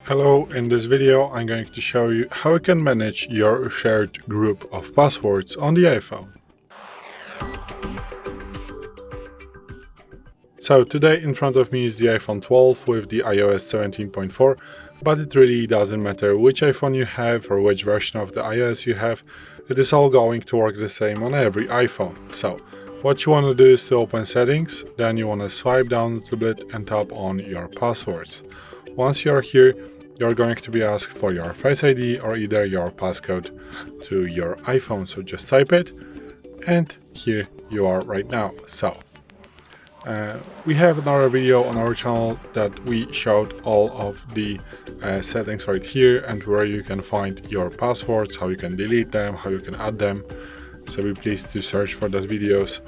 Hello, in this video I'm going to show you how you can manage your shared group of passwords on the iPhone. So today in front of me is the iPhone 12 with the iOS 17.4, but it really doesn't matter which iPhone you have or which version of the iOS you have, it is all going to work the same on every iPhone. So what you want to do is to open settings, then you want to swipe down a little bit and tap on your passwords. Once you are here, you're going to be asked for your Face ID or either your passcode to your iPhone. So just type it, and here you are right now. So we have another video on our channel that we showed all of the settings right here and where you can find your passwords, how you can delete them, how you can add them. So be pleased to search for those videos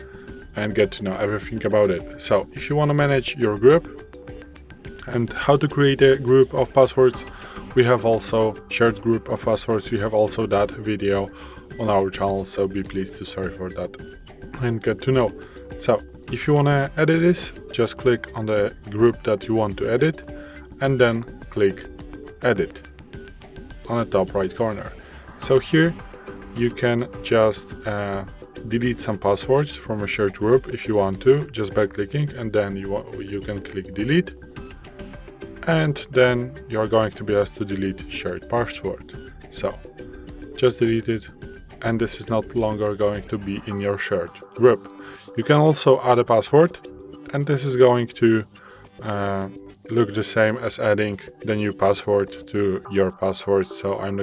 and get to know everything about it. So if you want to manage your group and how to create a group of passwords, we have also shared group of passwords. We have also that video on our channel, so be pleased to search for that and get to know. So if you want to edit this, just click on the group that you want to edit and then click edit on the top right corner. So here you can just delete some passwords from a shared group if you want to, just by clicking, and then you can click delete. And then you're going to be asked to delete shared password. So just delete it, and this is not longer going to be in your shared group. You can also add a password, and this is going to look the same as adding the new password to your password. So I'm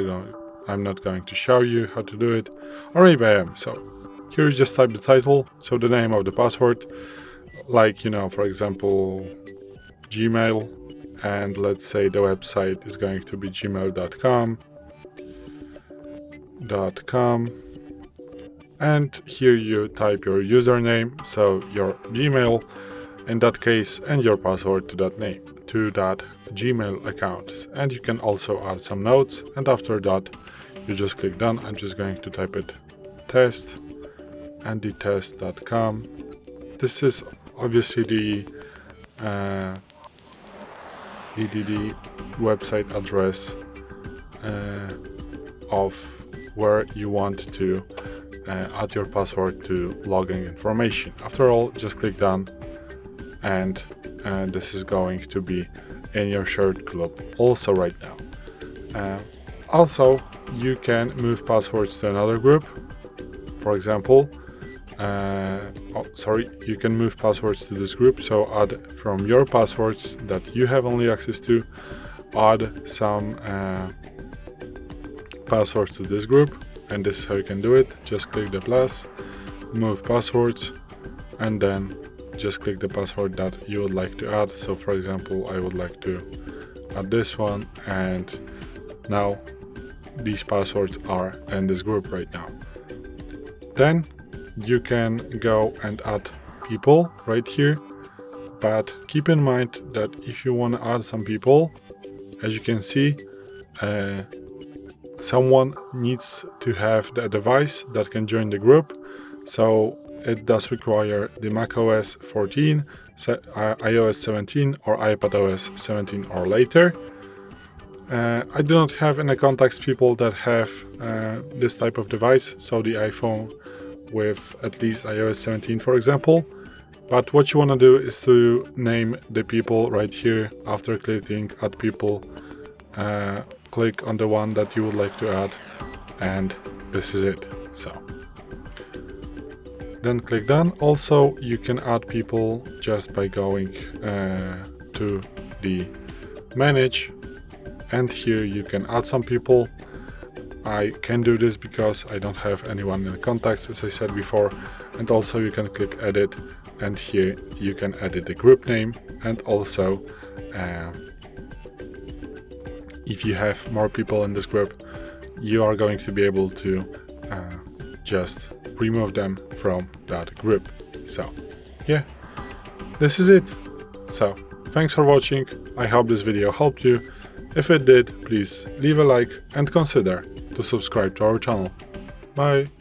not going to show you how to do it, or maybe I am. So here you just type the title, so the name of the password, like, for example, Gmail. And let's say the website is going to be gmail.com. And here you type your username, so your Gmail in that case, and your password to that name, to that Gmail account. And you can also add some notes, and after that you just click done. I'm just going to type it test and the test.com. This is obviously the website address of where you want to add your password to login information. After all, just click done, and this is going to be in your shared group also right now. Also, you can move passwords to another group. For example, you can move passwords to this group, so add from your passwords that you have only access to, add some passwords to this group, and this is how you can do it. Just click the plus, move passwords, and then just click the password that you would like to add. So for example, I would like to add this one, and now these passwords are in this group right now. Then you can go and add people right here, but keep in mind that if you want to add some people, as you can see, someone needs to have the device that can join the group. So it does require the macOS 14, iOS 17 or iPadOS 17 or later. I do not have any contacts people that have this type of device, so the iPhone with at least iOS 17, for example. But what you want to do is to name the people right here. After clicking add people, click on the one that you would like to add, and this is it. So then click done. Also, you can add people just by going to the manage, and here you can add some people. I can do this because I don't have anyone in the contacts, as I said before. And also you can click edit, and here you can edit the group name, and also if you have more people in this group, you are going to be able to just remove them from that group. So yeah, this is it. So thanks for watching. I hope this video helped you. If it did, please leave a like and consider to subscribe to our channel. Bye!